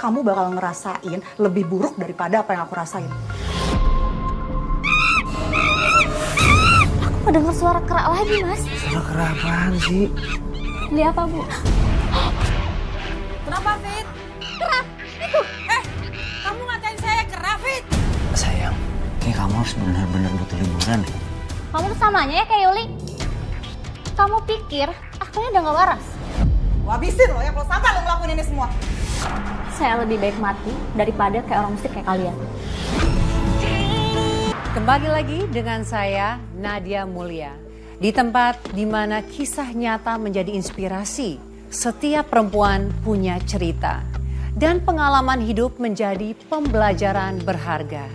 kamu bakal ngerasain lebih buruk daripada apa yang aku rasain. Aku dengar suara kerak lagi, Mas. Suara kerak apaan sih? Beli apa, Bu? Kenapa, Fit? Kerak, itu. Kamu ngatain saya kerak, Fit? Sayang, kayak kamu harus benar-benar butuh liburan deh. Kamu tuh samanya ya kayak Yuli. Kamu pikir akunya udah gak waras? Gua habisin lo ya kalau sampai lo ngelakuin ini semua. Saya lebih baik mati daripada kayak orang miskin kayak kalian. Kembali lagi dengan saya, Nadia Mulia. Di tempat di mana kisah nyata menjadi inspirasi. Setiap perempuan punya cerita. Dan pengalaman hidup menjadi pembelajaran berharga.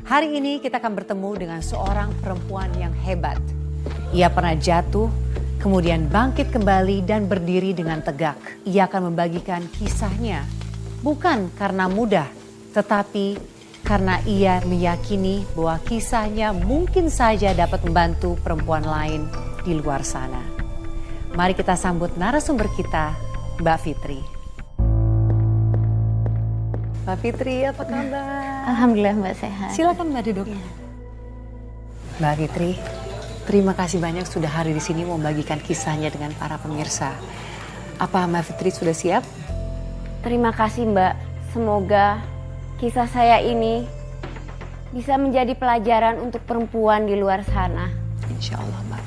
Hari ini kita akan bertemu dengan seorang perempuan yang hebat. Ia pernah jatuh, kemudian bangkit kembali dan berdiri dengan tegak. Ia akan membagikan kisahnya. Bukan karena mudah, tetapi karena ia meyakini bahwa kisahnya mungkin saja dapat membantu perempuan lain di luar sana. Mari kita sambut narasumber kita, Mbak Fitri. Mbak Fitri, apa kabar? Alhamdulillah Mbak sehat. Silakan Mbak duduk. Mbak Fitri, terima kasih banyak sudah hadir di sini membagikan kisahnya dengan para pemirsa. Apa Mbak Fitri sudah siap? Terima kasih Mbak. Semoga kisah saya ini bisa menjadi pelajaran untuk perempuan di luar sana. Insya Allah Mbak.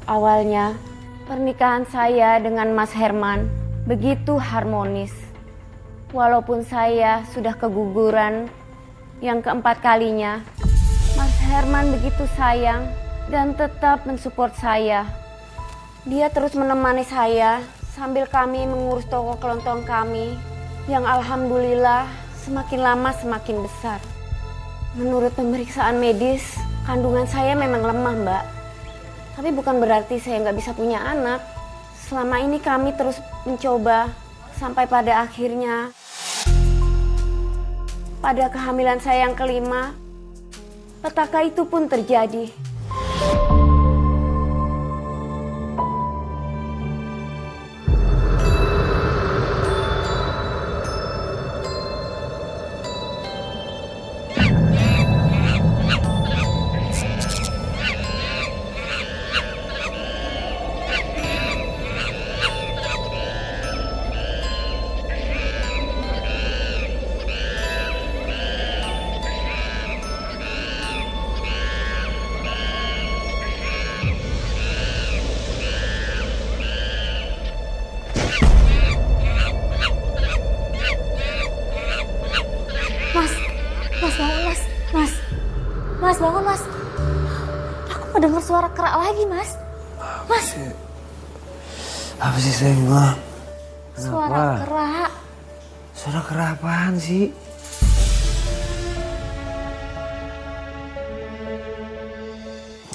Awalnya pernikahan saya dengan Mas Herman begitu harmonis. Walaupun saya sudah keguguran yang keempat kalinya, Mas Herman begitu sayang dan tetap mensupport saya. Dia terus menemani saya sambil kami mengurus toko kelontong kami yang alhamdulillah semakin lama semakin besar. Menurut pemeriksaan medis, kandungan saya memang lemah Mbak. Tapi bukan berarti saya nggak bisa punya anak. Selama ini kami terus mencoba sampai pada akhirnya pada kehamilan saya yang kelima, petaka itu pun terjadi. Mas bangun Mas. Mas bangun Mas. Aku mendengar suara kerak lagi Mas. Mas. Apa sih sayang gua? Suara kerak. Suara kerak apaan sih?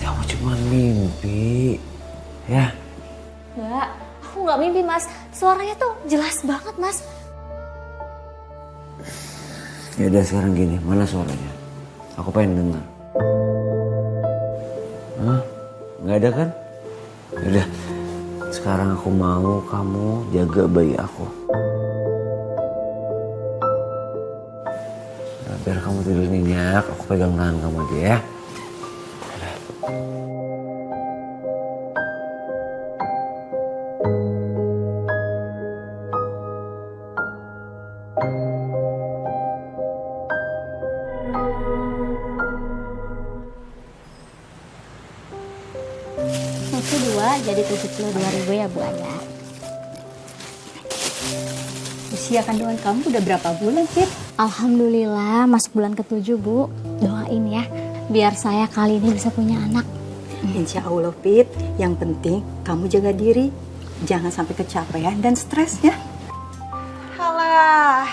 Kamu cuma mimpi, ya? Enggak, aku nggak mimpi Mas. Suaranya tuh jelas banget Mas. Ya udah sekarang gini, mana suaranya? Aku pengen dengar. Hah? Nggak ada kan? Ya udah, sekarang aku mau kamu jaga bayi aku. Nah, biar kamu tidur nyenyak, aku pegang tangan kamu aja ya. Itu 2 jadi 72.000 ya Bu Aya. Usia kandungan kamu udah berapa bulan, Fit? Alhamdulillah masuk bulan ke-7 Bu. Doain ya biar saya kali ini bisa punya anak. Insya Allah, Fit. Yang penting kamu jaga diri. Jangan sampai kecapean dan stres ya. Halah,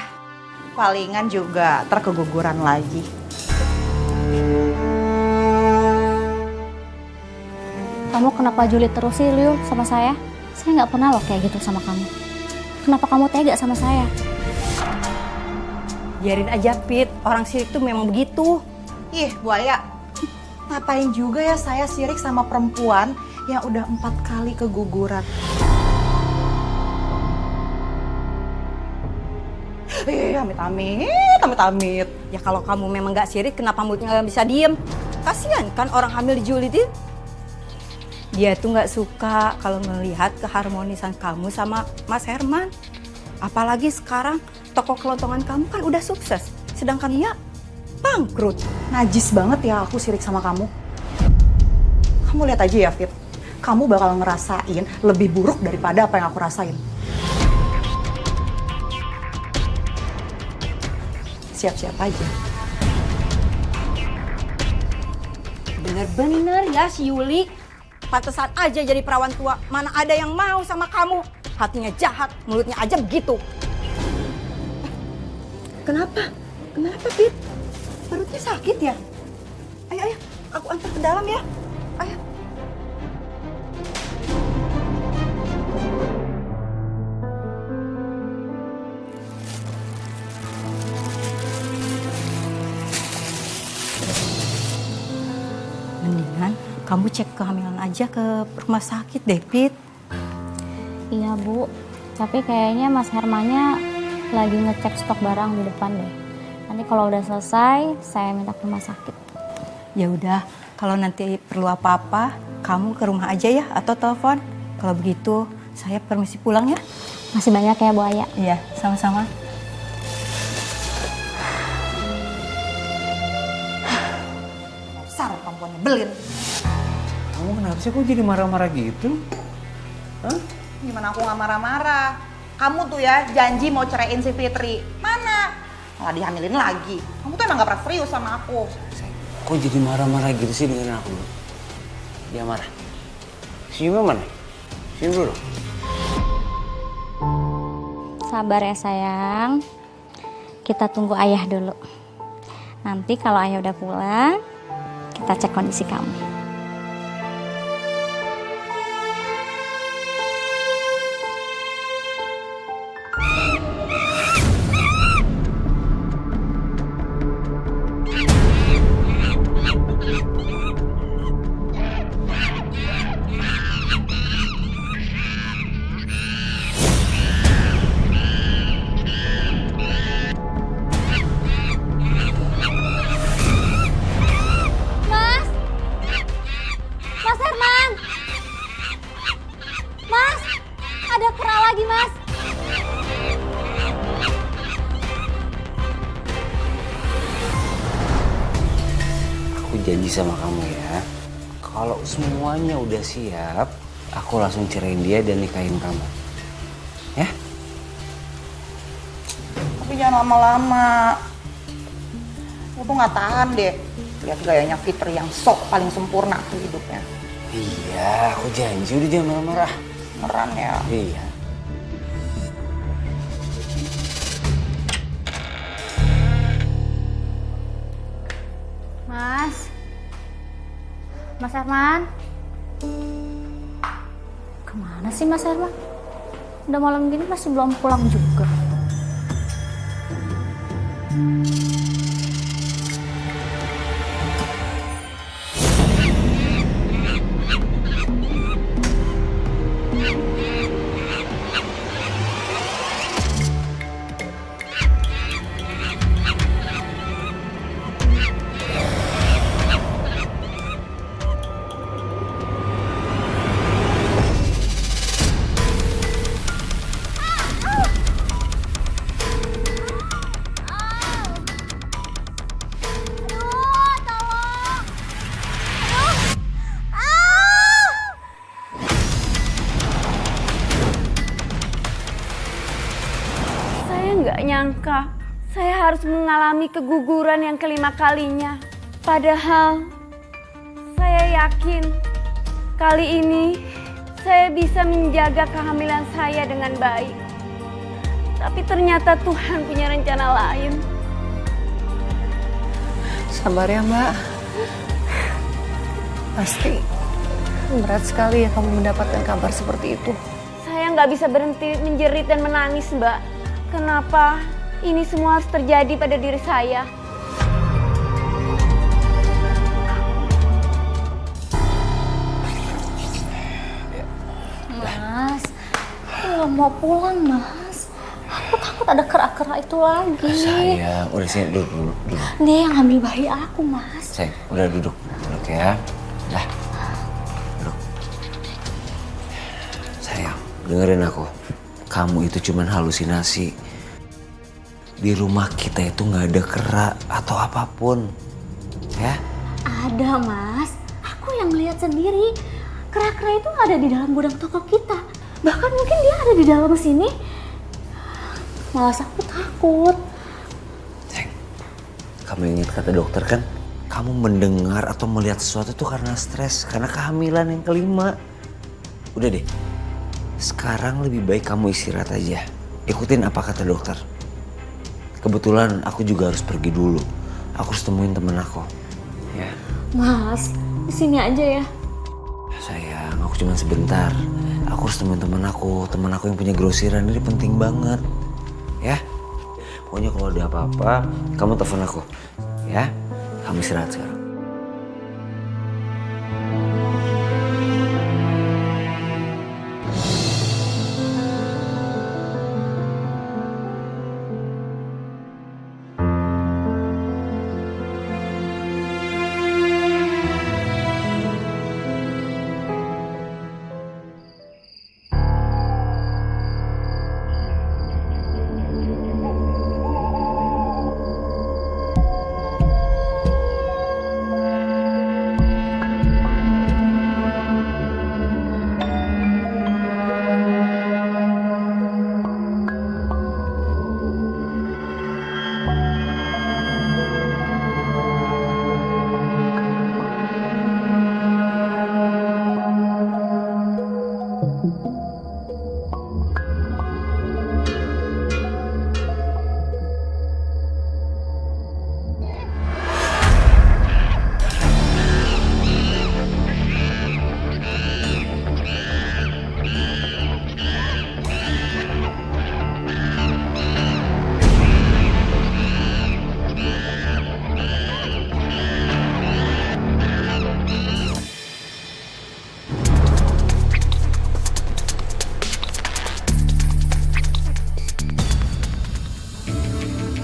palingan juga terkeguguran lagi. Kamu kenapa julid terus sih Liu sama saya? Saya nggak pernah loh kayak gitu sama kamu. Kenapa kamu tega sama saya? Biarin aja, Fit. Orang sirik tuh memang begitu. Ih, Bu Aya, ngapain juga ya saya sirik sama perempuan yang udah 4 kali keguguran? Amit-amit. Ya kalau kamu memang nggak sirik, kenapa mulutnya nggak bisa diem? Kasian kan orang hamil dijulitin. Dia tuh nggak suka kalau melihat keharmonisan kamu sama Mas Herman. Apalagi sekarang toko kelontongan kamu kan udah sukses, sedangkan dia bangkrut. Najis banget ya aku sirik sama kamu. Kamu lihat aja ya, Fit. Kamu bakal ngerasain lebih buruk daripada apa yang aku rasain. Siap-siap aja. Bener-bener ya si Yuli. Pantesan aja jadi perawan tua. Mana ada yang mau sama kamu. Hatinya jahat, mulutnya aja begitu. Kenapa? Kenapa, Pit? Perutnya sakit ya? Ayo, aku antar ke dalam ya. Ayo. Mendingan kamu cek kehamilan aja ke rumah sakit deh, Pit. Iya Bu, tapi kayaknya Mas Hermannya lagi ngecek stok barang di depan deh. Nanti kalau udah selesai, saya minta ke rumah sakit. Ya udah, kalau nanti perlu apa-apa, kamu ke rumah aja ya atau telepon. Kalau begitu, saya permisi pulang ya. Masih banyak ya Bu Aya. Iya, sama-sama. Dasar perempuan nyebelin. Kamu kenapa sih kok jadi marah-marah gitu? Hah? Gimana aku nggak marah-marah? Kamu tuh ya janji mau ceraiin si Fitri. Mana? Malah dihamilin lagi. Kamu tuh emang gak pernah serius sama aku. Kok jadi marah-marah gitu sih dengan aku? Dia marah. Senyumnya mana? Senyum dulu. Sabar ya sayang. Kita tunggu ayah dulu. Nanti kalau ayah udah pulang, kita cek kondisi kamu. Mas Herman! Mas! Ada kera lagi, Mas! Aku janji sama kamu ya, kalau semuanya udah siap, aku langsung ceraiin dia dan nikahin kamu. Ya? Tapi jangan lama-lama. Aku tuh nggak tahan deh. Lihat gayanya Fitri yang sok paling sempurna tuh hidupnya. Iya, aku janji udah jangan marah-marah. Beneran ya. Iya. Mas Herman? Kemana sih Mas Herman? Udah malam gini masih belum pulang juga. Nggak nyangka saya harus mengalami keguguran yang kelima kalinya. Padahal saya yakin kali ini saya bisa menjaga kehamilan saya dengan baik. Tapi ternyata Tuhan punya rencana lain. Sabar ya Mbak. Pasti berat sekali ya kamu mendapatkan kabar seperti itu. Saya nggak bisa berhenti menjerit dan menangis, Mbak. Kenapa ini semua harus terjadi pada diri saya? Mas, belum mau pulang Mas. Aku takut takut ada kera-kera itu lagi. Sayang, udah sini duduk. Dia yang ambil bayi aku, Mas. Sayang, udah duduk ya. Dah, duduk. Sayang, dengerin aku. Kamu itu cuman halusinasi. Di rumah kita itu nggak ada kera atau apapun, ya? Ada, Mas. Aku yang lihat sendiri. Kera-kera itu ada di dalam gudang toko kita. Bahkan mungkin dia ada di dalam sini. Malah aku takut. Sayang, kamu ingat kata dokter kan? Kamu mendengar atau melihat sesuatu itu karena stres, karena kehamilan yang kelima. Udah deh, sekarang lebih baik kamu istirahat aja. Ikutin apa kata dokter. Kebetulan aku juga harus pergi dulu. Aku harus temuin temen aku. Ya. Mas, di sini aja ya. Sayang, aku cuma sebentar. Aku harus temuin temen aku yang punya grosiran. Ini penting banget. Ya. Pokoknya kalau ada apa-apa, kamu telepon aku. Ya. Kamu istirahat sekarang.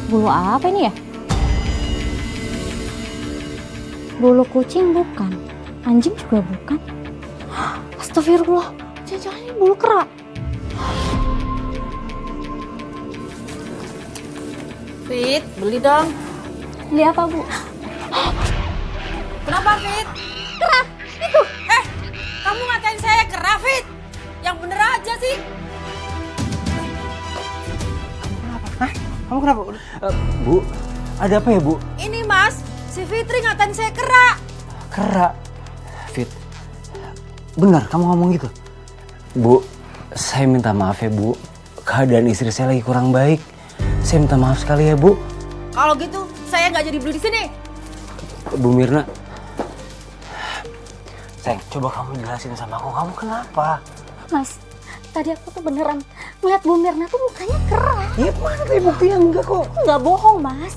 Bulu apa ini ya? Bulu kucing bukan, anjing juga bukan. Astagfirullah, jangan-jangan ini bulu kera. Fit, beli dong. Beli apa, Bu? Kenapa, Fit? Kera, itu. Kamu ngatain saya kera, Fit? Yang bener aja sih. Kamu kenapa? Bu, ada apa ya, Bu? Ini, Mas, si Fitri ngatain saya kera. Kera. Fit, benar kamu ngomong gitu? Bu, saya minta maaf ya, Bu. Keadaan istri saya lagi kurang baik. Saya minta maaf sekali ya, Bu. Kalau gitu, saya nggak jadi beli di sini. Bu Mirna. Sayang, coba kamu jelasin sama aku, kamu kenapa? Mas, tadi aku tuh beneran ngeliat Bu Mirna tuh mukanya kera. Ya mana tadi buktinya enggak kok. Aku nggak bohong, Mas.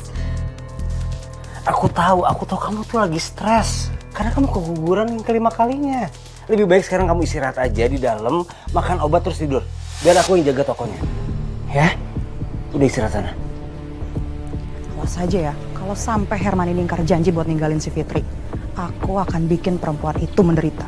Aku tahu kamu tuh lagi stres. Karena kamu keguguran yang kelima kalinya. Lebih baik sekarang kamu istirahat aja di dalam, makan obat terus tidur. Biar aku yang jaga tokonya. Ya? Udah istirahat sana. Awas aja ya, kalau sampai Herman ini ingkar janji buat ninggalin si Fitri, aku akan bikin perempuan itu menderita.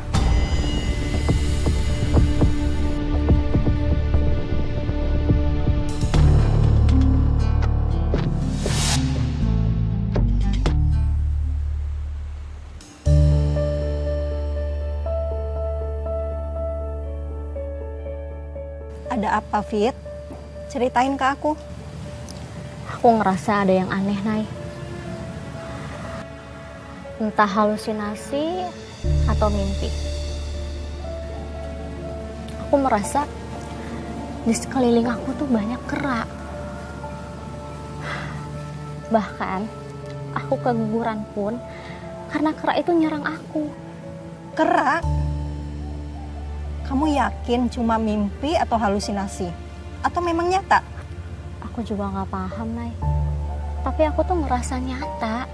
Ada apa, Fit? Ceritain ke aku. Aku ngerasa ada yang aneh, Nay. Entah halusinasi atau mimpi. Aku merasa di sekeliling aku tuh banyak kera. Bahkan aku keguguran pun karena kera itu nyerang aku. Kera? Kamu yakin cuma mimpi atau halusinasi? Atau memang nyata? Aku juga nggak paham, Nay. Tapi aku tuh ngerasa nyata.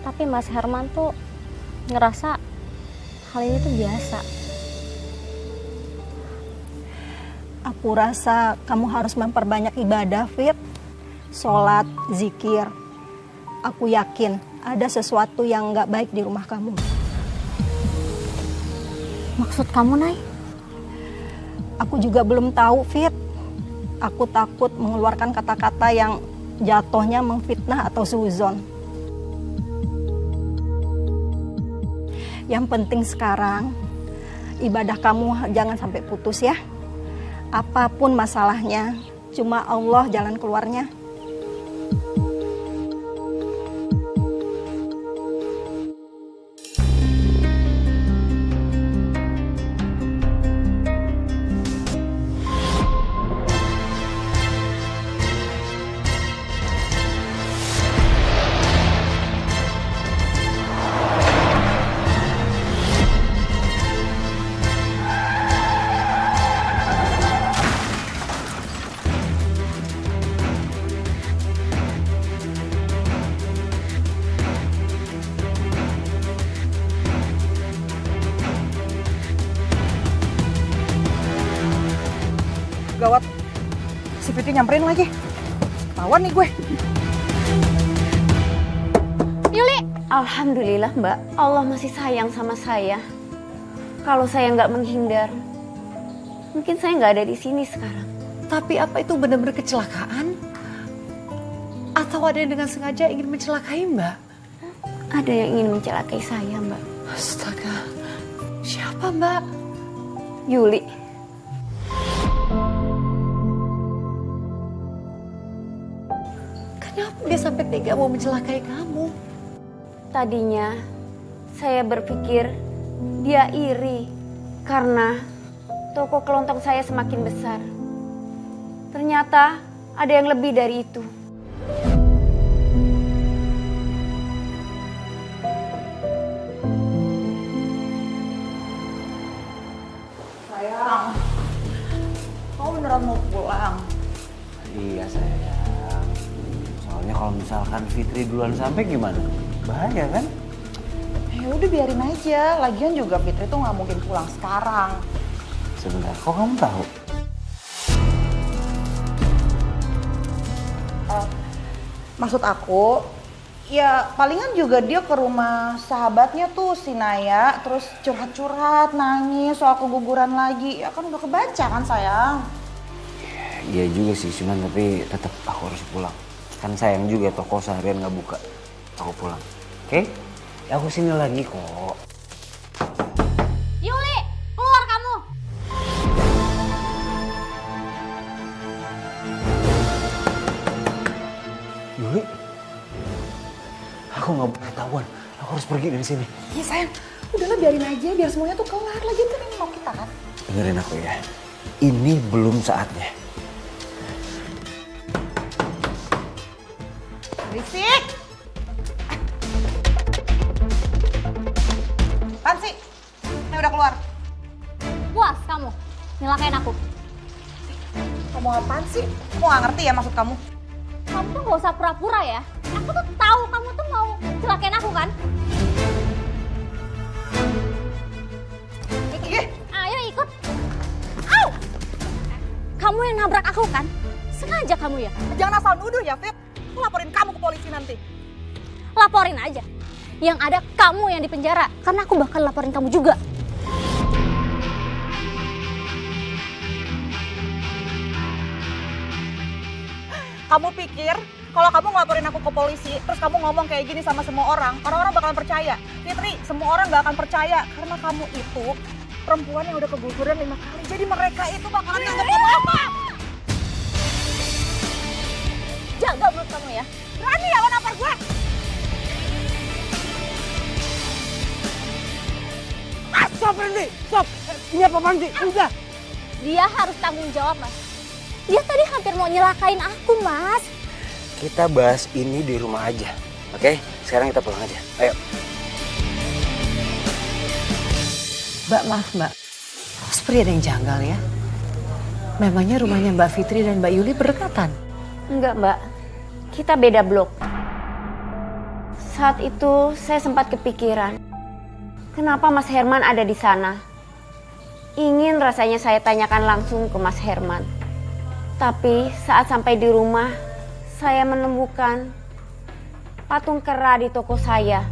Tapi Mas Herman tuh ngerasa hal ini tuh biasa. Aku rasa kamu harus memperbanyak ibadah, Fit. Sholat, zikir. Aku yakin ada sesuatu yang nggak baik di rumah kamu. Maksud kamu, Nay? Aku juga belum tahu, Fit. Aku takut mengeluarkan kata-kata yang jatuhnya memfitnah atau suzon. Yang penting sekarang, ibadah kamu jangan sampai putus ya. Apapun masalahnya, cuma Allah jalan keluarnya. Gawat, si Fitri nyamperin lagi. Ketahuan nih gue. Yuli! Alhamdulillah Mbak, Allah masih sayang sama saya. Kalau saya nggak menghindar, mungkin saya nggak ada di sini sekarang. Tapi apa itu benar-benar kecelakaan? Atau ada yang dengan sengaja ingin mencelakai Mbak? Ada yang ingin mencelakai saya Mbak. Astaga, siapa Mbak? Yuli. Kenapa dia sampai tega mau mencelakai kamu? Tadinya saya berpikir dia iri karena toko kelontong saya semakin besar. Ternyata ada yang lebih dari itu. Sayang, kamu beneran mau pulang? Iya sayang. Soalnya kalau misalkan Fitri duluan sampai gimana? Bahaya kan? Ya udah biarin aja. Lagian juga Fitri tuh nggak mungkin pulang sekarang. Sebentar, kok kamu tahu? Maksud aku, ya palingan juga dia ke rumah sahabatnya tuh si Naya, terus curhat-curhat, nangis soal keguguran lagi. Ya kan udah kebaca kan sayang. Iya juga sih, cuman tapi tetap aku harus pulang. Kan sayang juga toko seharian nggak buka. Aku pulang, oke? Ya aku sini lagi kok. Yuli! Keluar kamu! Yuli, aku nggak boleh ketahuan. Aku harus pergi dari sini. Iya sayang, udahlah biarin aja, biar semuanya tuh kelar. Lagian kan ini mau kita kan. Dengerin aku ya. Ini belum saatnya. Berisik! Apaan sih? Ini udah keluar. Puas kamu nyelakain aku. Kamu apaan sih? Aku nggak ngerti ya maksud kamu. Kamu tuh gak usah pura-pura ya. Aku tuh tahu kamu tuh mau celakain aku kan. Ih, Ayo ikut. Au! Kamu yang nabrak aku kan? Sengaja kamu ya? jangan asal nuduh ya, Fit. Aku laporin kamu ke polisi nanti. Laporin aja. Yang ada kamu yang dipenjara. Karena aku bakal laporin kamu juga. Kamu pikir kalau kamu ngelaporin aku ke polisi, terus kamu ngomong kayak gini sama semua orang bakalan percaya? Fitri, semua orang gak akan percaya karena kamu itu perempuan yang udah keguguran 5 kali. Jadi mereka itu bakalan nganggap kamu apa? Jaga mulut kamu ya. Berani ya lo nampar gue? Stop Randy, stop. Ini apaan sih? Udah. Dia harus tanggung jawab, Mas. Dia tadi hampir mau nyelakain aku, Mas. Kita bahas ini di rumah aja, oke? Sekarang kita pulang aja, ayo. Mbak, maaf Mbak. Seperti ada yang janggal ya. Memangnya rumahnya Mbak Fitri dan Mbak Yuli berdekatan? Enggak Mbak, kita beda blok. Saat itu saya sempat kepikiran, kenapa Mas Herman ada di sana? Ingin rasanya saya tanyakan langsung ke Mas Herman. Tapi saat sampai di rumah, saya menemukan patung kera di toko saya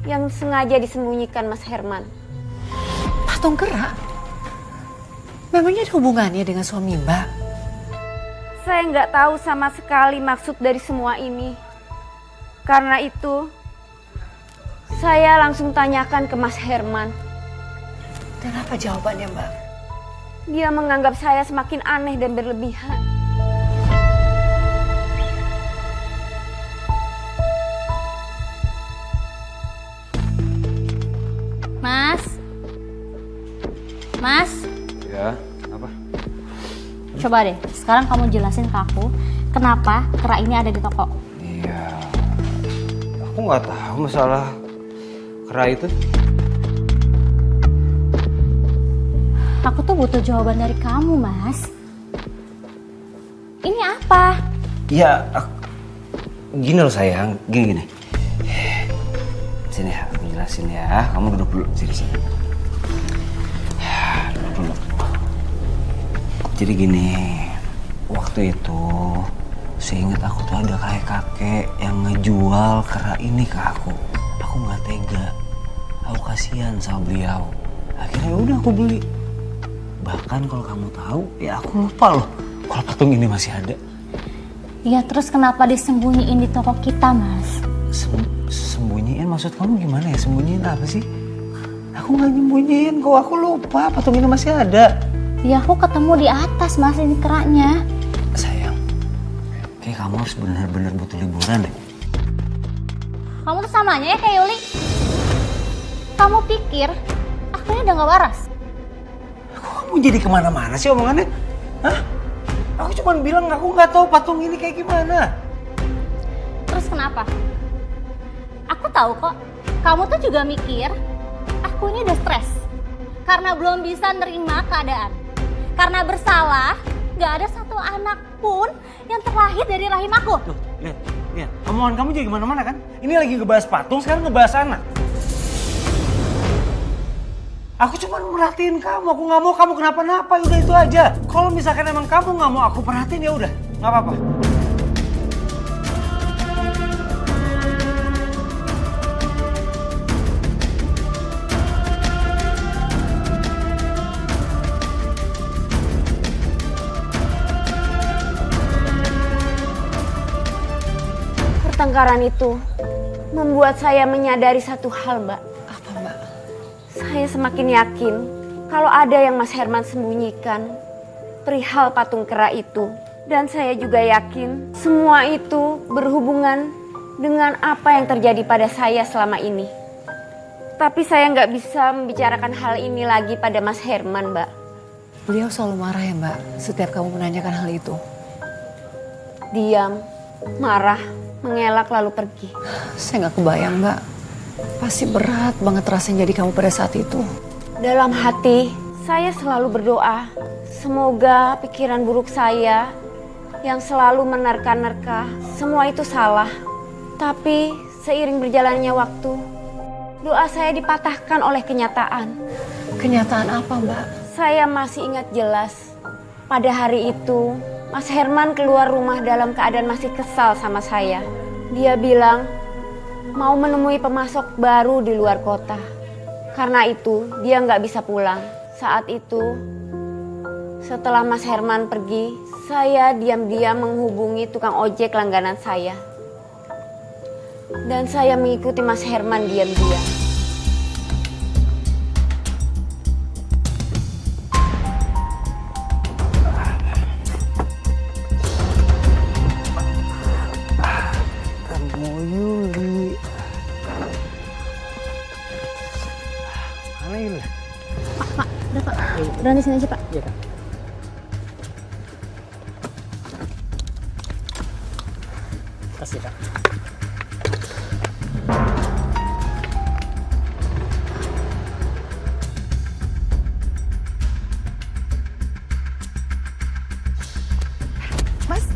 yang sengaja disembunyikan Mas Herman. Patung kera? Memangnya ada hubungannya dengan suami Mbak? Saya nggak tahu sama sekali maksud dari semua ini. Karena itu, saya langsung tanyakan ke Mas Herman. Dan apa jawabannya Mbak? Dia menganggap saya semakin aneh dan berlebihan. Mas, Ya, apa? coba deh, sekarang kamu jelasin ke aku kenapa kera ini ada di toko. Iya. Aku nggak tahu masalah kera itu. Aku tuh butuh jawaban dari kamu, Mas. Ini apa? Ya, gini loh sayang, gini. Sini ya, aku jelasin ya. Kamu duduk dulu, sini. Ya, duduk dulu. Jadi gini, waktu itu seingat aku tuh ada kakek yang ngejual kera ini ke aku. Aku nggak tega, aku kasihan sama beliau. Akhirnya udah aku beli. Bahkan kalau kamu tahu, ya aku lupa loh kalau patung ini masih ada. Ya terus kenapa disembunyiin di toko kita, Mas? Sembunyiin maksud kamu gimana ya? Sembunyiin apa sih? Aku nggak nyembunyiin kok, aku lupa patung ini masih ada. Ya aku ketemu di atas, Mas, ini keranya. Sayang, kayak kamu harus benar-benar butuh liburan deh. Kamu tuh samanya ya kayak Yuli. Kamu pikir aku ini udah gak waras? Kok kamu jadi kemana-mana sih omongannya? Hah? Aku cuma bilang aku nggak tahu patung ini kayak gimana. Terus kenapa? Aku tahu kok, kamu tuh juga mikir aku ini udah stres karena belum bisa nerima keadaan. Karena bersalah, gak ada satu anak pun yang terlahir dari rahim aku. Tuh, lihat. Omongan kamu jadi kemana-mana kan? Ini lagi ngebahas patung, sekarang ngebahas anak. Aku cuma merhatiin kamu, aku nggak mau kamu kenapa-napa, udah itu aja. Kalau misalkan emang kamu nggak mau aku perhatiin ya udah, nggak apa-apa. Pertengkaran itu membuat saya menyadari satu hal, Mbak. Apa Mbak? Saya semakin yakin kalau ada yang Mas Herman sembunyikan perihal patung kera itu. Dan saya juga yakin semua itu berhubungan dengan apa yang terjadi pada saya selama ini. Tapi saya nggak bisa membicarakan hal ini lagi pada Mas Herman, Mbak. Beliau selalu marah ya Mbak setiap kamu menanyakan hal itu. Diam, marah, mengelak lalu pergi. Saya nggak kebayang Mbak. Pasti berat banget rasanya jadi kamu pada saat itu. Dalam hati, saya selalu berdoa. Semoga pikiran buruk saya yang selalu menerka-nerka, semua itu salah. Tapi seiring berjalannya waktu, doa saya dipatahkan oleh kenyataan. Kenyataan apa Mbak? Saya masih ingat jelas, pada hari itu Mas Herman keluar rumah dalam keadaan masih kesal sama saya. Dia bilang mau menemui pemasok baru di luar kota. Karena itu dia nggak bisa pulang. Saat itu setelah Mas Herman pergi, saya diam-diam menghubungi tukang ojek langganan saya. Dan saya mengikuti Mas Herman diam-diam. Kamu Yuli. Mana Yuli? Udah di sini aja, Pak. Iya, Kak. Kasih, Kak.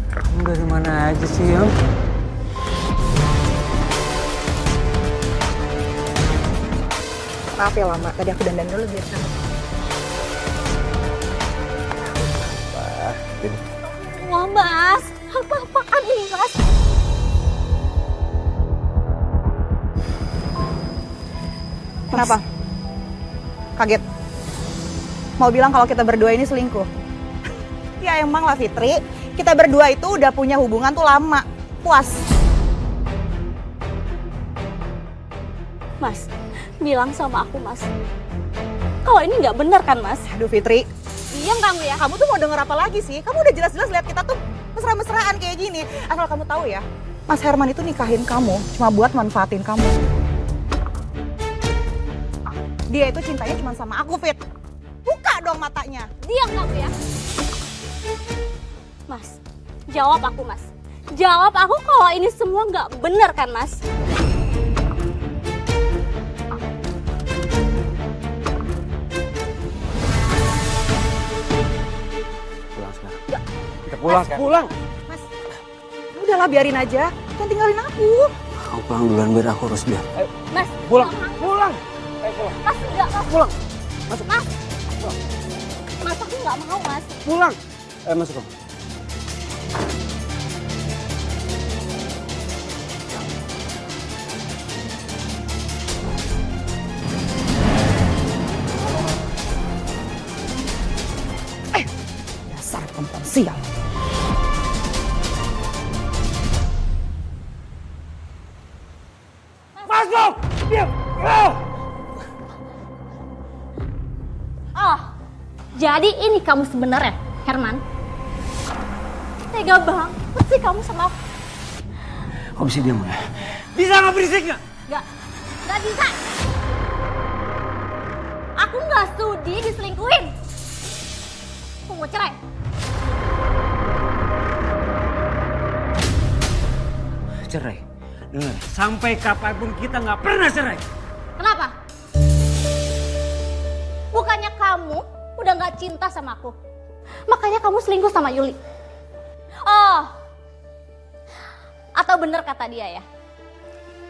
Kamu dari mana aja sih, Yang? Maaf ya lama, tadi aku dandan dulu biar kamu. Mas, apa-apaan ini Mas? Kenapa? Kaget? Mau bilang kalau kita berdua ini selingkuh? Ya emang lah Fitri, kita berdua itu udah punya hubungan tuh lama. Puas. Mas, bilang sama aku Mas. Kalau ini nggak bener kan Mas? Aduh Fitri, Diam kamu ya. kamu tuh mau denger apa lagi sih? Kamu udah jelas-jelas lihat kita tuh mesra-mesraan kayak gini. Asal kamu tahu ya, Mas Herman itu nikahin kamu cuma buat manfaatin kamu. Dia itu cintanya cuma sama aku, Fit. Buka dong matanya. Diam kamu ya. Mas, jawab aku Mas. Jawab aku kalau ini semua nggak bener kan Mas? Pulang sekarang. Kita pulang sekarang. Pulang. Mas, udahlah biarin aja. Jangan tinggalin aku. Kamu pulang duluan biar aku urus dia. Mas, Pulang. nggak mau. Pulang. Ayo pulang. Mas, enggak Mas. Pulang. Mas, Mas aku nggak mau Mas. Pulang. Masuk kamu. Dasar perempuan sial. Masuk. Diam. Oh. Oh, jadi ini kamu sebenarnya, Herman? Tega banget sih kamu sama aku. Kok bisa diam ya? Bisa nggak berisik nggak? Nggak bisa. Aku nggak sudi diselingkuhin. Aku mau cerai. Cerai. Dengar, sampai kapanpun kita nggak pernah cerai. Kenapa? Bukannya kamu udah nggak cinta sama aku, makanya kamu selingkuh sama Yuli. Oh, atau bener kata dia ya?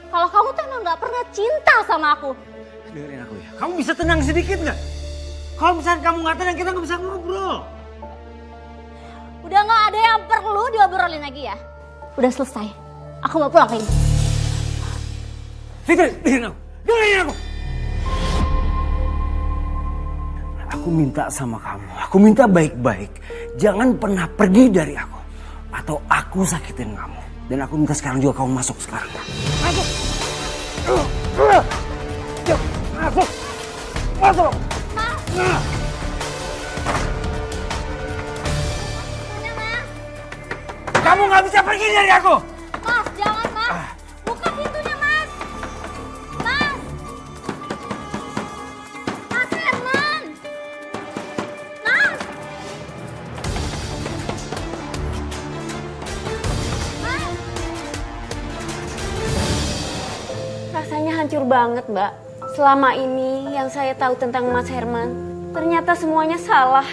Kalau kamu tuh emang nggak pernah cinta sama aku. Dengerin aku ya. Kamu bisa tenang sedikit nggak? Kalau misalnya kamu nggak tenang, kita nggak bisa ngobrol. Udah nggak ada yang perlu diobrolin lagi ya. Udah selesai. Aku mau pulang lagi. Fitri, dengerin aku. Dengerin aku. Aku minta sama kamu. Aku minta baik-baik. Jangan pernah pergi dari aku. Atau aku sakitin kamu. Dan aku minta sekarang juga kamu masuk sekarang. Masuk. Yuk, masuk. Masuk. Nah. Mana Mas? Kamu nggak bisa pergi dari aku. Mas, jangan Mas. Buka pintunya Mas. Mas. Mas Herman. Mas. Mas. Rasanya hancur banget, Mbak. Selama ini yang saya tahu tentang Mas Herman, ternyata semuanya salah.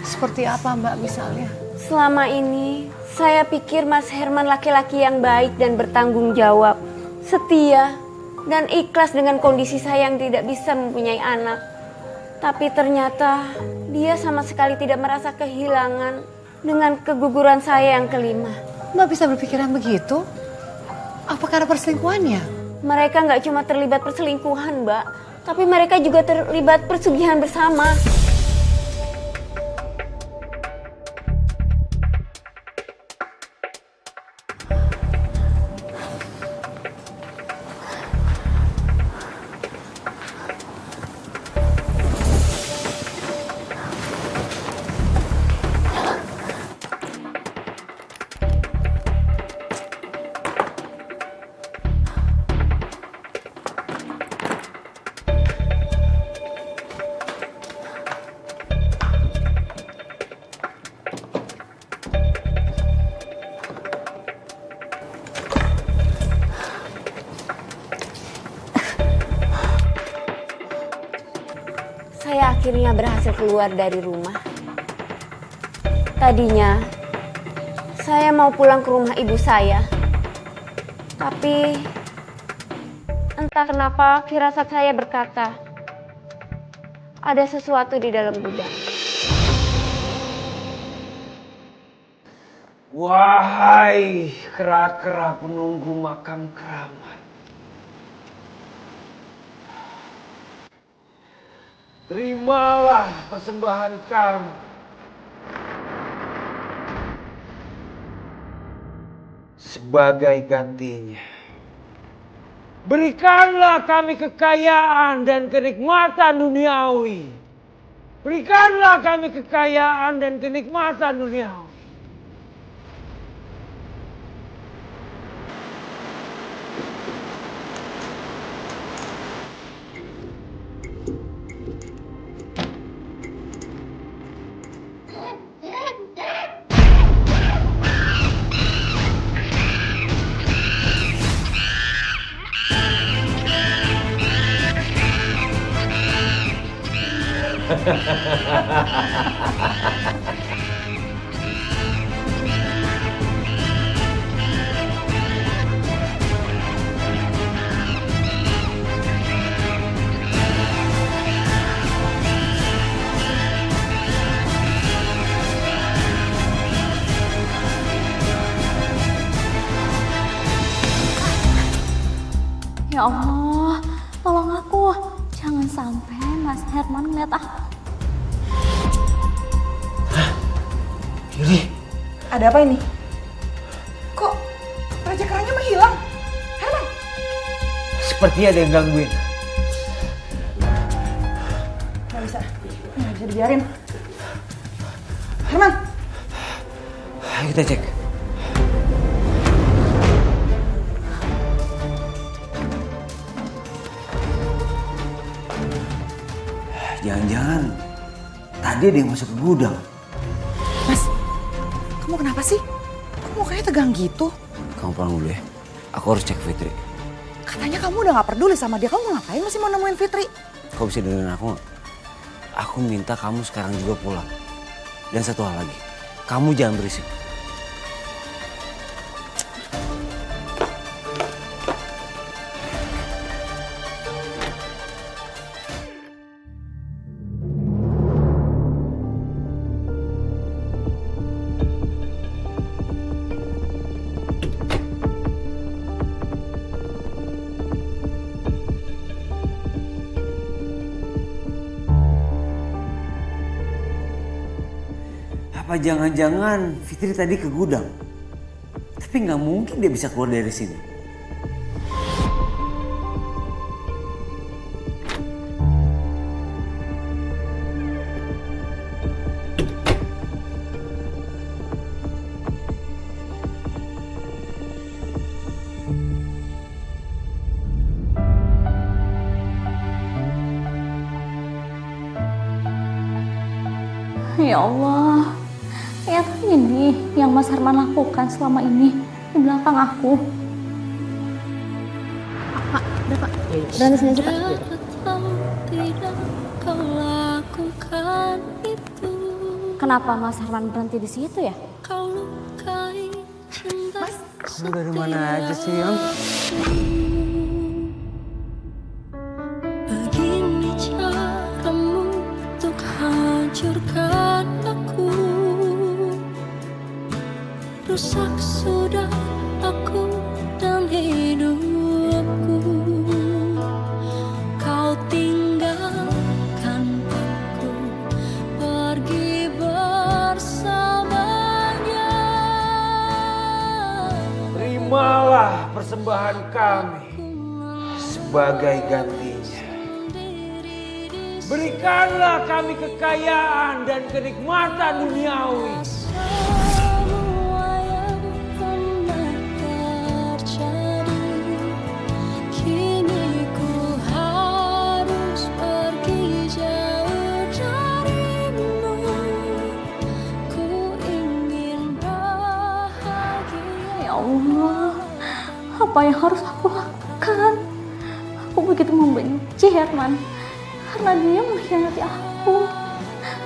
Seperti apa Mbak misalnya? Selama ini saya pikir Mas Herman laki-laki yang baik dan bertanggung jawab, setia, dan ikhlas dengan kondisi saya yang tidak bisa mempunyai anak. Tapi ternyata dia sama sekali tidak merasa kehilangan dengan keguguran saya yang kelima. Mbak bisa berpikiran begitu? Apa karena perselingkuhannya? Mereka nggak cuma terlibat perselingkuhan, Mbak, tapi mereka juga terlibat persugihan bersama. Saya akhirnya berhasil keluar dari rumah. Tadinya, saya mau pulang ke rumah ibu saya. Tapi, entah kenapa firasat saya berkata, ada sesuatu di dalam gudang. Wahai kera-kera penunggu makam keramat. Terimalah persembahan kami. Sebagai gantinya, berikanlah kami kekayaan dan kenikmatan duniawi. Berikanlah kami kekayaan dan kenikmatan duniawi. Ya Allah, tolong aku. Jangan sampai Mas Herman ngeliat aku. Yuli, Ada apa ini? Kok raja keranya menghilang? Herman, seperti ada yang gangguin. nggak bisa dibiarin. Herman, Ayo kita cek. Jangan-jangan tadi ada yang masuk ke gudang. Mas, kamu kenapa sih? Kok mukanya tegang gitu? Kamu pulang dulu ya. Aku harus cek Fitri. Katanya kamu udah gak peduli sama dia. Kamu ngapain masih mau nemuin Fitri? Kau bisa dengerin aku nggak? Aku minta kamu sekarang juga pulang. Dan satu hal lagi, kamu jangan berisik. Apa jangan-jangan Fitri tadi ke gudang? Tapi nggak mungkin dia bisa keluar dari sini. Ya Allah, ternyata ini yang Mas Herman lakukan selama ini di belakang aku. Pak, udah Pak. Berhenti sini aja Pak. Kenapa Mas Herman berhenti di situ ya? Mas, Kamu dari mana aja sih, Yang? Begini caramu untuk hancurkan aku. Rusak sudah aku dan hidupku. Kau tinggalkan aku pergi bersamanya. Terimalah persembahan kami sebagai gantinya. Berikanlah kami kekayaan dan kenikmatan duniawi. Semua yang pernah terjadi, kini ku harus pergi jauh darimu. Ku ingin bahagia. Ya Allah, apa yang harus aku lakukan? Aku begitu membenci Herman karena dia mengkhianati aku.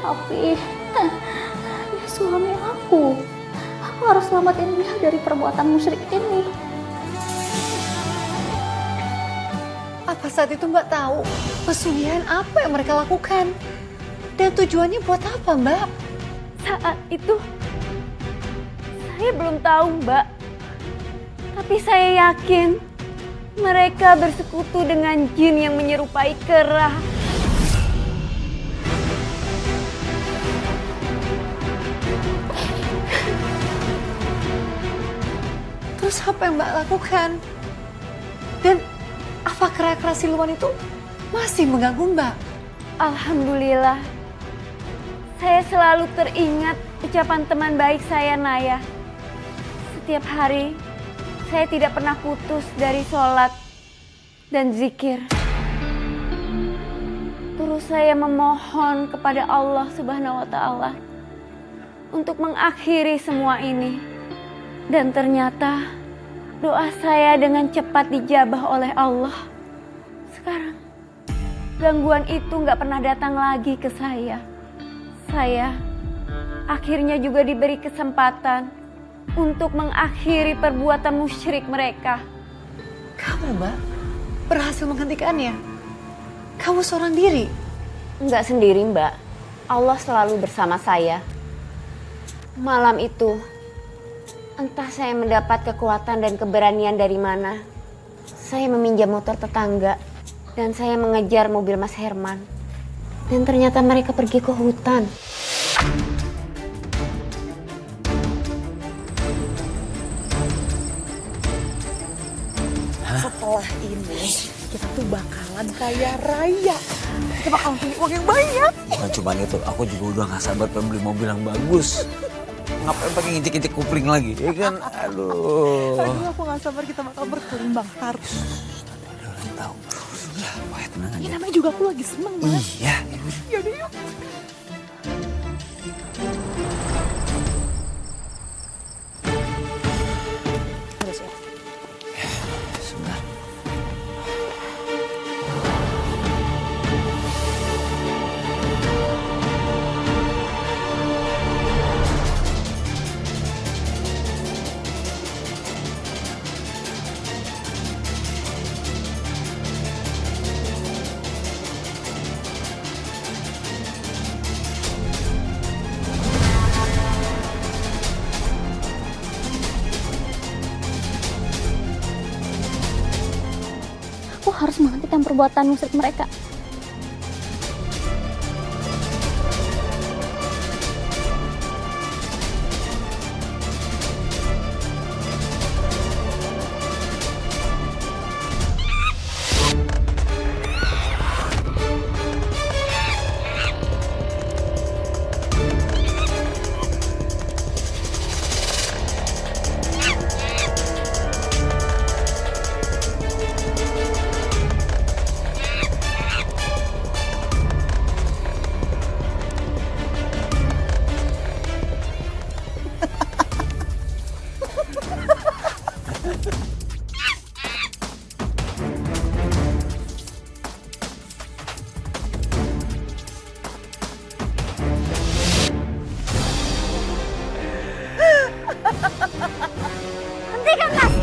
Tapi dia suami aku. Aku harus selamatin dia dari perbuatan musyrik ini. Apa saat itu Mbak tahu pesugihan apa yang mereka lakukan? Dan tujuannya buat apa Mbak? Saat itu Saya belum tahu, Mbak. Tapi saya yakin mereka bersekutu dengan jin yang menyerupai kera. Terus apa yang Mbak lakukan? Dan apa kera-kera siluman itu masih mengganggu Mbak? Alhamdulillah. Saya selalu teringat ucapan teman baik saya, Naya. Setiap hari, saya tidak pernah putus dari sholat dan zikir. Terus saya memohon kepada Allah Subhanahu wa Ta'ala untuk mengakhiri semua ini. Dan ternyata doa saya dengan cepat dijabah oleh Allah. Sekarang gangguan itu nggak pernah datang lagi ke saya. Saya akhirnya juga diberi kesempatan untuk mengakhiri perbuatan musyrik mereka. Kamu Mbak berhasil menghentikannya. Kamu seorang diri. Enggak sendiri, Mbak. Allah selalu bersama saya. Malam itu, entah saya mendapat kekuatan dan keberanian dari mana. Saya meminjam motor tetangga dan saya mengejar mobil Mas Herman. Dan ternyata mereka pergi ke hutan. Setelah ini kita tuh bakalan kaya raya. Kita bakalan punya uang yang banyak. Bukan cuma itu, aku juga udah gak sabar pengen beli mobil yang bagus. Ngapain pakai ngicik-ngicik kupling lagi, ya kan? Aduh. Aduh, aku gak sabar kita bakal berkelimbang harus. Udah orang tahu. Udah, pokoknya tenang aja. Ya namanya juga aku lagi seneng banget. Iya. Yaudah yuk. Udah siap. Sebentar. Aku harus menghentikan perbuatan musyrik mereka. Hentikan, Mas!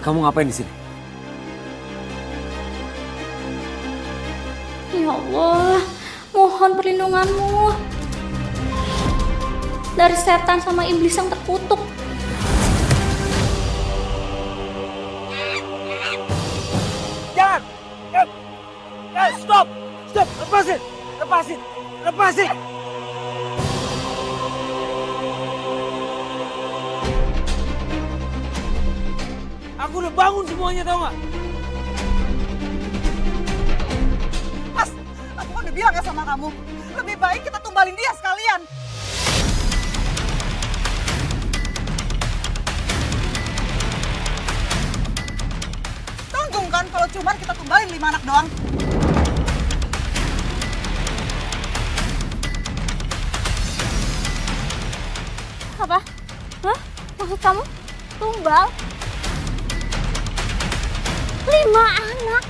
Kamu ngapain di sini? Ya Allah, mohon perlindunganmu dari setan sama iblis yang terkutuk. Jangan! Stop! Stop! Lepasin! Lepasin! Lepasin! Aku udah bangun semuanya, tau gak? Mas, aku kan udah bilang ya sama kamu. Lebih baik kita tumbalin dia sekalian. Tanggung kan kalau cuman kita tumbalin 5 anak doang. Apa? Hah? Maksud kamu? Tumbal? 5 anak?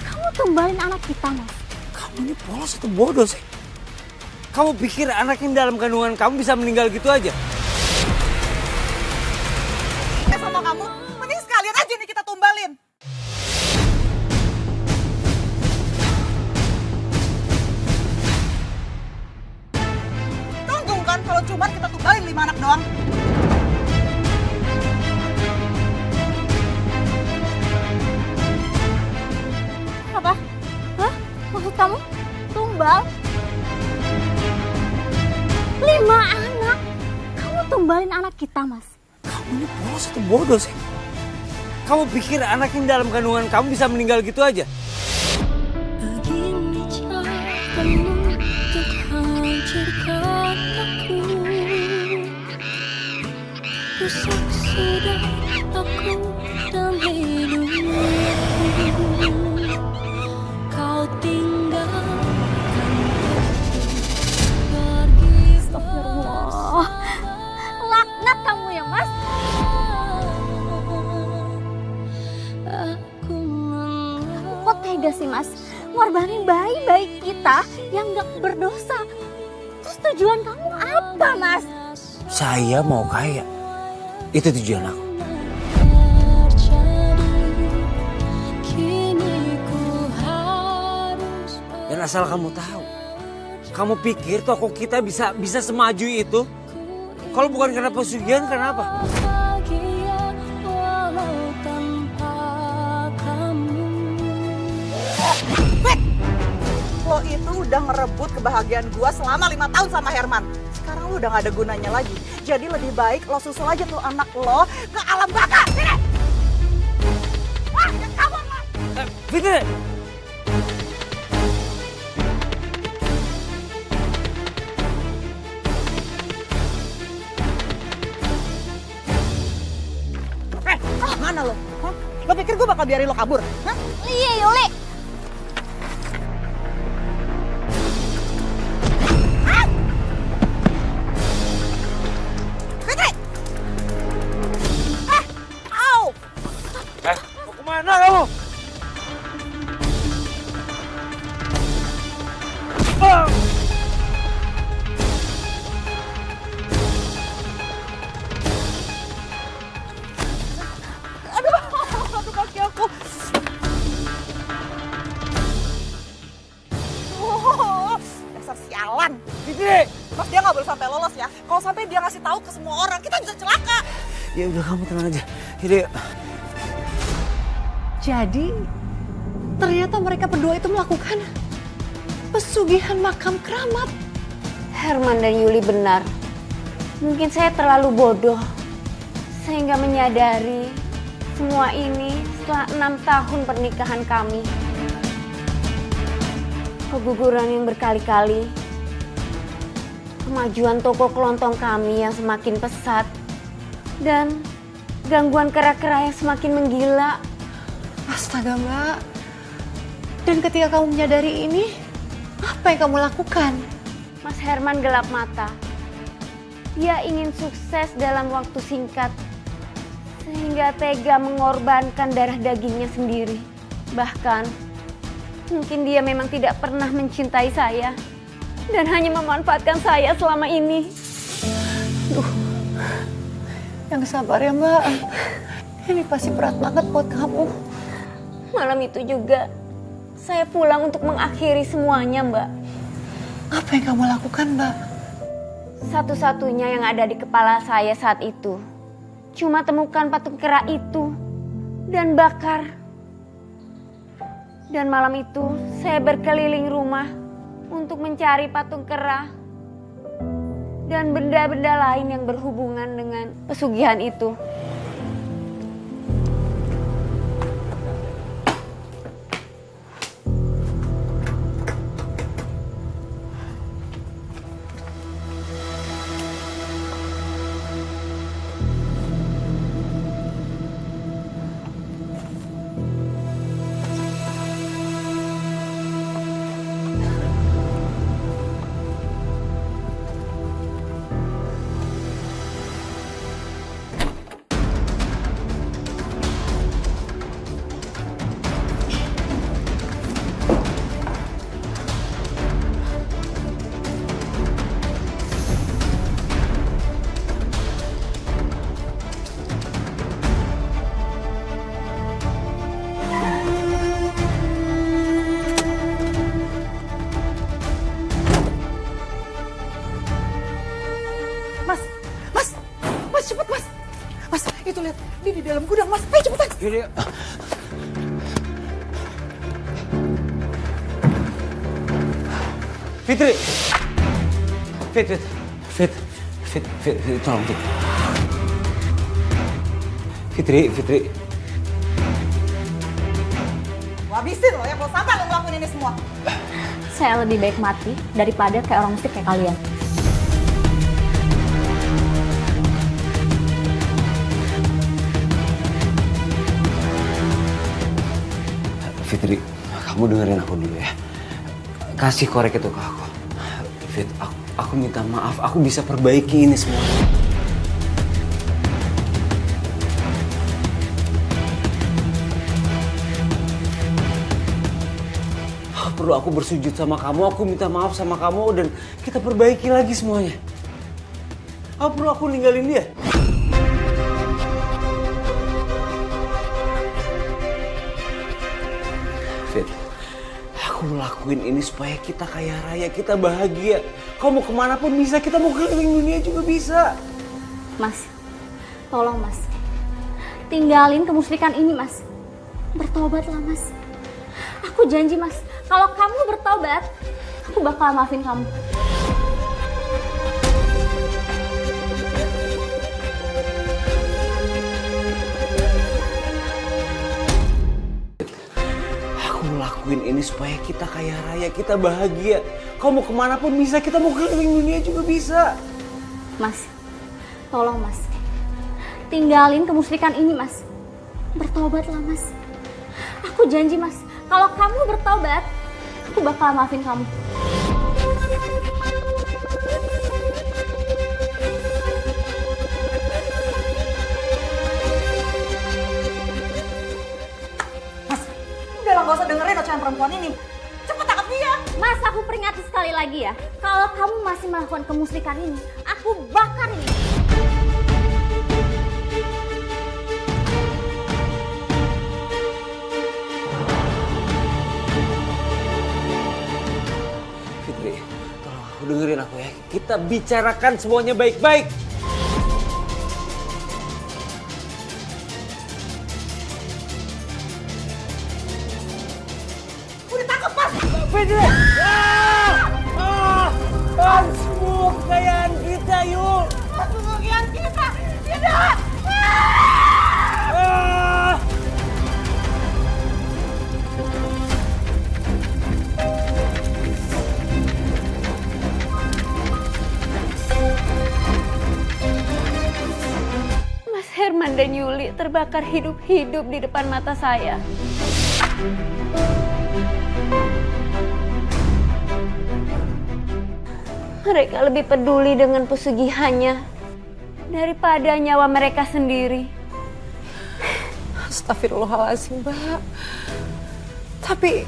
Kamu tumbalin anak kita, Mas? Kamu ini polos atau bodoh sih? Kamu pikir anak yang dalam kandungan kamu bisa meninggal gitu aja? Ya sama kamu, mending sekalian aja nih kita tumbalin. tumbal? 5 anak? Kamu tumbalin anak kita, Mas? Kamu ini polos atau bodoh sih? Kamu pikir anak yang dalam kandungan kamu bisa meninggal gitu aja? Begini caramu untuk hancurkan aku. Rusak sudah aku dan hidupku. Kau tinggalkan pergi. Astagfirullah. Laknat kamu ya, Mas. Kok tega sih, Mas? Ngorbanin bayi-bayi kita yang gak berdosa. Terus tujuan kamu apa, Mas? Saya mau kaya. Itu tujuan aku. Dan asal kamu tahu, kamu pikir toko kita bisa semaju itu? Kalau bukan karena pesugihan, kenapa? Lo itu udah ngerebut kebahagiaan gua selama 5 tahun sama Herman. Sekarang lo udah gak ada gunanya lagi. Jadi lebih baik lo susul aja tuh anak lo ke alam baka. Sini! Wah, kamu lo! Fitri! Mana lo? Hah? Lo pikir gue bakal biarin lo kabur? Hah? Iya, Yuli. Fitri! Au! Mau kemana kamu? Aduh kaki aku. Dasar sialan. Fitri! Mas, dia nggak boleh sampai lolos ya. Kalau sampai dia ngasih tahu ke semua orang, kita bisa celaka. Ya udah, kamu tenang aja. Yaudah, Jadi, ternyata mereka berdua itu melakukan pesugihan makam keramat. Herman dan Yuli benar. Mungkin saya terlalu bodoh sehingga menyadari semua ini setelah 6 tahun pernikahan kami. Keguguran yang berkali-kali, kemajuan toko kelontong kami yang semakin pesat, dan gangguan kera-kera yang semakin menggila. Astaga, Mbak. Dan ketika kamu menyadari ini, apa yang kamu lakukan? Mas Herman gelap mata. Dia ingin sukses dalam waktu singkat, sehingga tega mengorbankan darah dagingnya sendiri. Bahkan, mungkin dia memang tidak pernah mencintai saya dan hanya memanfaatkan saya selama ini. Duh, yang sabar ya, Mbak. Ini pasti berat banget buat kamu. Malam itu juga, saya pulang untuk mengakhiri semuanya, Mbak. Apa yang kamu lakukan, Mbak? Satu-satunya yang ada di kepala saya saat itu cuma temukan patung kera itu dan bakar. Dan malam itu saya berkeliling rumah untuk mencari patung kera dan benda-benda lain yang berhubungan dengan pesugihan itu. Mas, cepet mas. Mas, itu lihat, dia di dalam gudang mas. Ayo cepetan. Yaudah. Fitri! Fit, tolong Fit. Fitri. Gua habisin lo ya kalau sampai lo ngelakuin ini semua. Saya lebih baik mati daripada kayak orang mistik kayak kalian. Fitri, kamu dengerin aku dulu ya. Kasih korek itu ke aku. Fit, aku minta maaf, aku bisa perbaiki ini semua. Perlu aku bersujud sama kamu, aku minta maaf sama kamu dan kita perbaiki lagi semuanya. Apa perlu aku ninggalin dia? Fit, aku lakuin ini supaya kita kaya raya, kita bahagia. Kau mau kemana pun bisa, kita mau keliling dunia juga bisa. Mas, tolong Mas. Tinggalin kemusyrikan ini Mas. Bertobatlah Mas. Aku janji Mas, kalau kamu bertobat, aku bakal maafin kamu. Aku lakuin ini supaya kita kaya raya, kita bahagia. Kau mau kemana pun bisa, kita mau keliling dunia juga bisa. Mas, tolong Mas. Tinggalin kemusyrikan ini Mas. Bertobatlah Mas. Aku janji Mas, kalau kamu bertobat, aku bakal maafin kamu. Udah lah, gak usah dengerin ocehan perempuan ini. Cepet tangkap dia. Mas, aku peringati sekali lagi ya. Kalau kamu masih melakukan kemusyrikan ini, aku bakar ini. Fitri, tolong aku dengerin aku ya. Kita bicarakan semuanya baik-baik. Udah tangkap, Mas. Fitri! Semua kekayaan kita, yuk! Kebahagiaan kita. Tidak. Mas Herman dan Yuli terbakar hidup-hidup di depan mata saya. Mereka lebih peduli dengan pesugihannya daripada nyawa mereka sendiri. Astagfirullahaladzim, Mbak. Tapi,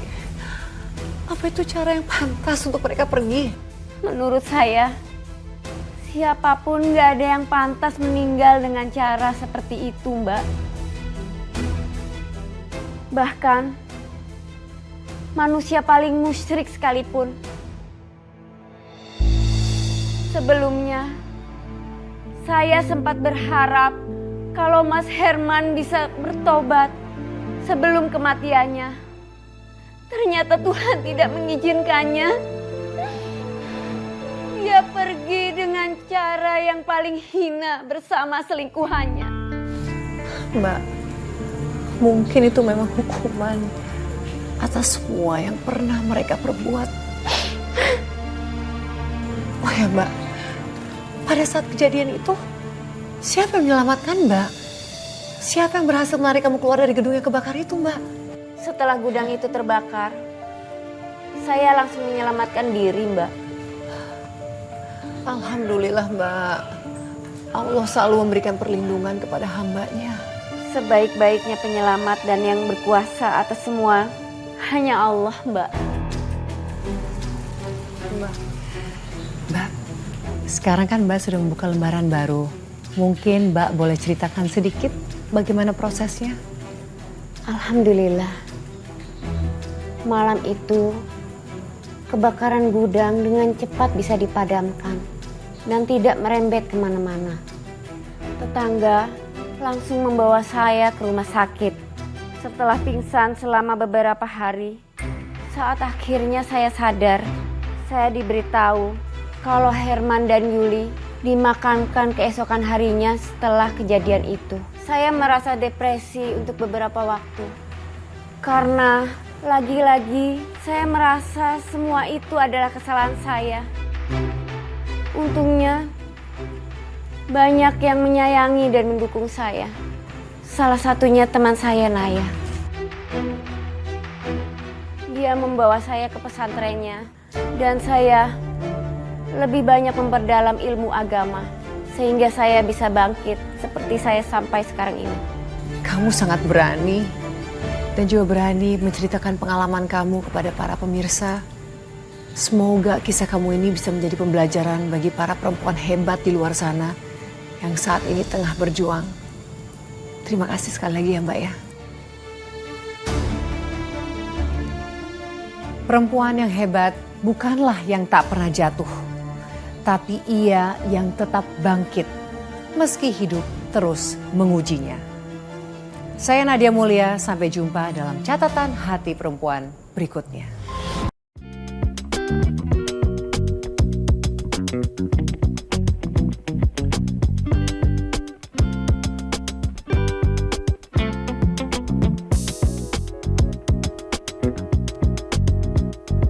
apa itu cara yang pantas untuk mereka pergi? Menurut saya, siapapun gak ada yang pantas meninggal dengan cara seperti itu, Mbak. Bahkan, manusia paling musyrik sekalipun. Sebelumnya, saya sempat berharap kalau Mas Herman bisa bertobat sebelum kematiannya. Ternyata Tuhan tidak mengizinkannya. Dia pergi dengan cara yang paling hina bersama selingkuhannya. Mbak, mungkin itu memang hukuman atas semua yang pernah mereka perbuat. Oh ya Mbak, pada saat kejadian itu, siapa yang menyelamatkan Mbak? Siapa yang berhasil menarik kamu keluar dari gedung yang kebakar itu Mbak? Setelah gudang itu terbakar, saya langsung menyelamatkan diri, Mbak. Alhamdulillah Mbak, Allah selalu memberikan perlindungan kepada hambanya. Sebaik-baiknya penyelamat dan yang berkuasa atas semua, hanya Allah, Mbak. Mbak, sekarang kan Mbak sudah membuka lembaran baru. Mungkin Mbak boleh ceritakan sedikit bagaimana prosesnya? Alhamdulillah. Malam itu, kebakaran gudang dengan cepat bisa dipadamkan dan tidak merembet kemana-mana. Tetangga langsung membawa saya ke rumah sakit. Setelah pingsan selama beberapa hari, saat akhirnya saya sadar, saya diberitahu kalau Herman dan Yuli dimakamkan keesokan harinya setelah kejadian itu. Saya merasa depresi untuk beberapa waktu. Karena lagi-lagi saya merasa semua itu adalah kesalahan saya. Untungnya banyak yang menyayangi dan mendukung saya. Salah satunya teman saya, Naya. Dia membawa saya ke pesantrennya dan saya lebih banyak memperdalam ilmu agama sehingga saya bisa bangkit seperti saya sampai sekarang ini. Kamu sangat berani dan juga berani menceritakan pengalaman kamu kepada para pemirsa. Semoga kisah kamu ini bisa menjadi pembelajaran bagi para perempuan hebat di luar sana yang saat ini tengah berjuang. Terima kasih sekali lagi ya Mbak ya. Perempuan yang hebat bukanlah yang tak pernah jatuh, tapi ia yang tetap bangkit meski hidup terus mengujinya. Saya Nadia Mulia, sampai jumpa dalam catatan hati perempuan berikutnya.